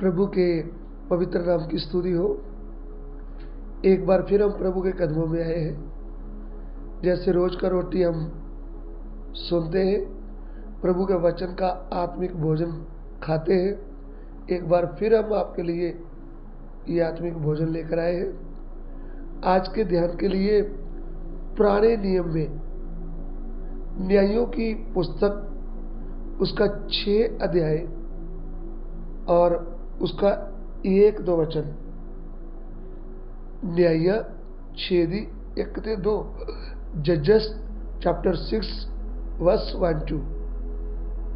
प्रभु के पवित्र नाम की स्तुति हो। एक बार फिर हम प्रभु के कदमों में आए हैं। जैसे रोज का रोटी हम सुनते हैं, प्रभु के वचन का आत्मिक भोजन खाते हैं, एक बार फिर हम आपके लिए ये आत्मिक भोजन लेकर आए हैं। आज के ध्यान के लिए पुराने नियम में न्यायों की पुस्तक उसका 6 अध्याय और उसका 1-2 वचन, न्याय 6:1-2, जजेस चैप्टर 6 वर्स 1-2।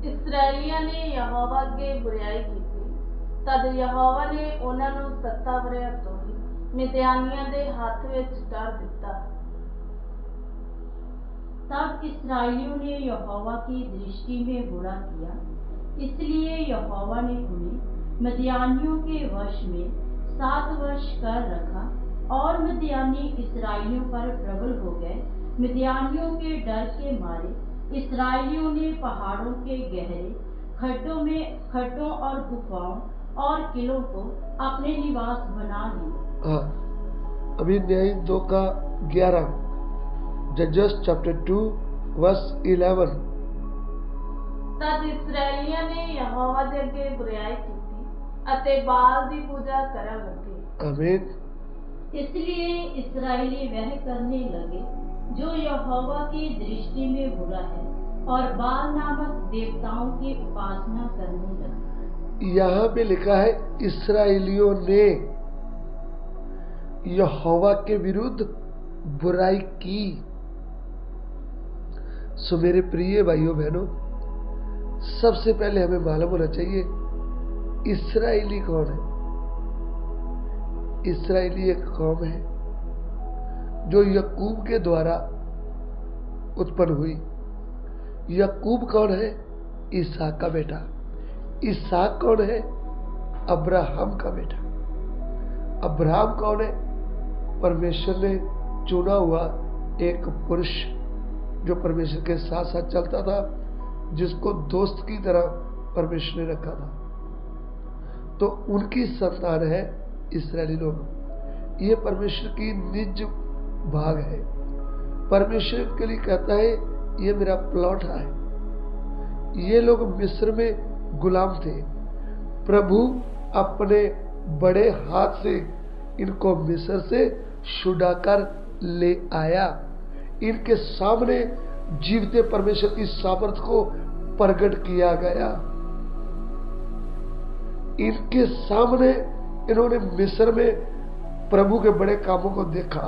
इस्राएलियों ने यहोवा के बुराई की थी, तद यहोवा ने उन्हां नूं 7 वरियां तों मिद्यानियां दे हाथ विच कर दिता। तब इस्राएलियों ने यहोवा की दृष्टि में बुरा किया, इसलिए यहोवा ने उन्हें मिद्यानियों के वश में 7 वर्ष कर रखा और मिद्यानी इस्राएलियों पर प्रबल हो गए। मिद्यानियों के डर के मारे इस्राएलियों ने पहाड़ों के गहरे खड्डों और गुफाओं और किलों को अपने निवास बना लिए। अभी न्याय 2:11, जजेस चैप्टर 2 वर्स 11। तद इस्राएलियों ने यहोवा दे अगे बुराई की अते बाल दी पूजा करन लगे। आमीन। इसलिए इस्राएली वह करने लगे जो यहोवा की दृष्टि में बुरा है और बाल नामक देवताओं की उपासना करने लगे। यहाँ पे लिखा है इस्राएलियों ने यहोवा के विरुद्ध बुराई की। सो मेरे प्रिय भाइयों बहनों, सबसे पहले हमें मालूम होना चाहिए इस्राएली कौन है। इस्राएली एक कौम है जो याकूब के द्वारा उत्पन्न हुई। याकूब कौन है? इसहाक का बेटा। इसहाक कौन है? अब्राहम का बेटा। अब्राहम कौन है? परमेश्वर ने चुना हुआ एक पुरुष जो परमेश्वर के साथ साथ चलता था, जिसको दोस्त की तरह परमेश्वर ने रखा था। तो उनकी संतान है इस्राएली लोग। ये परमेश्वर की निज भाग है। परमेश्वर के लिए कहता है ये मेरा प्लॉट है। ये लोग मिस्र में गुलाम थे। प्रभु अपने बड़े हाथ से इनको मिस्र से छुड़ाकर ले आया। इनके सामने जीवते परमेश्वर की सामर्थ को प्रकट किया गया। इनके सामने इन्होंने मिस्र में प्रभु के बड़े कामों को देखा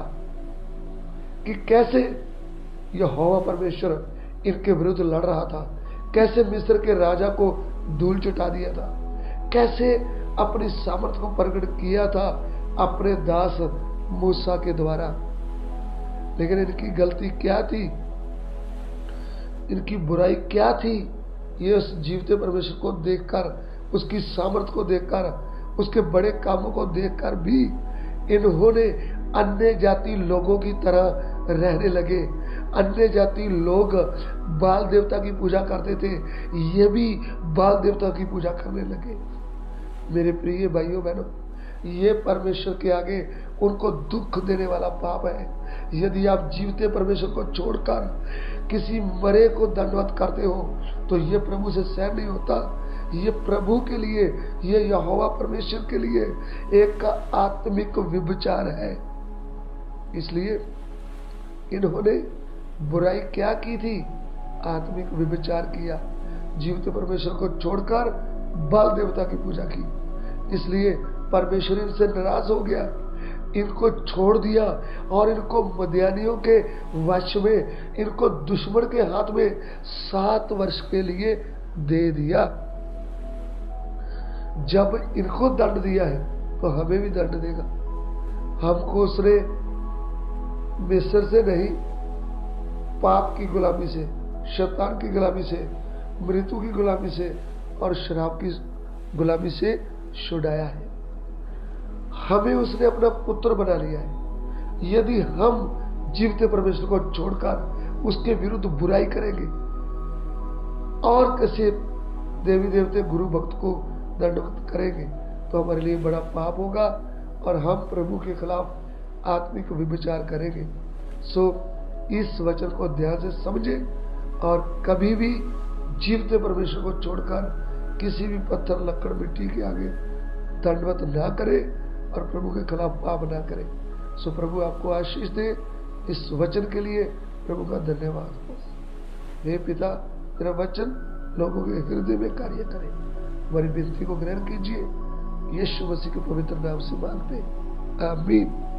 कि कैसे यहोवा परमेश्वर इनके विरुद्ध लड़ रहा था, कैसे मिस्र के राजा को धूल चटा दिया था, कैसे अपनी सामर्थ को प्रकट किया था अपने दास मूसा के द्वारा। लेकिन इनकी गलती क्या थी? इनकी बुराई क्या थी? ये उस जीवते परमेश्वर को देखकर, उसकी सामर्थ को देखकर, उसके बड़े कामों को देखकर भी इन्होंने अन्य जाति लोगों की तरह रहने लगे। अन्य जाति लोग बाल देवता की पूजा करते थे, ये भी बाल देवता की पूजा करने लगे। मेरे प्रिय भाइयों बहनों, ये परमेश्वर के आगे उनको दुख देने वाला पाप है। यदि आप जीवते परमेश्वर को छोड़कर किसी मरे को दंडवत करते हो तो ये प्रभु से सहन नहीं होता। ये प्रभु के लिए, ये यहोवा परमेश्वर के लिए एक आत्मिक विभचार है। इसलिए इन्होंने बुराई क्या की थी? आत्मिक विभचार किया। जीवते परमेश्वर को छोड़कर बाल देवता की पूजा की। इसलिए परमेश्वर इनसे नाराज हो गया, इनको छोड़ दिया और इनको मद्यानियों के वश में, इनको दुश्मन के हाथ में 7 वर्ष के लिए दे दिया। जब इनको दंड दिया है तो हमें भी दंड देगा। हमको उसने मिस्र से नहीं, पाप की गुलामी से, शैतान की गुलामी से, मृत्यु की गुलामी से और शराब की गुलामी से छुड़ाया है। हमें उसने अपना पुत्र बना लिया है। यदि हम जीवते परमेश्वर को छोड़कर उसके विरुद्ध बुराई करेंगे और किसी देवी देवते गुरु भक्त को दंडवत करेंगे तो हमारे लिए बड़ा पाप होगा और हम प्रभु के खिलाफ आत्मिक विचार करेंगे। सो इस वचन को ध्यान से समझे और कभी भी जीवते परमेश्वर को छोड़कर किसी भी पत्थर लकड़ मिट्टी के आगे दंडवत ना करे और प्रभु के खिलाफ पाप ना करे। सो प्रभु आपको आशीष दे। इस वचन के लिए प्रभु का धन्यवाद। हे पिता, तेरा वचन लोगों के हृदय में कार्य करे। हमारी विनती को ग्रहण कीजिए, यीशु मसीह के पवित्र नाम से मांगते, आमीन।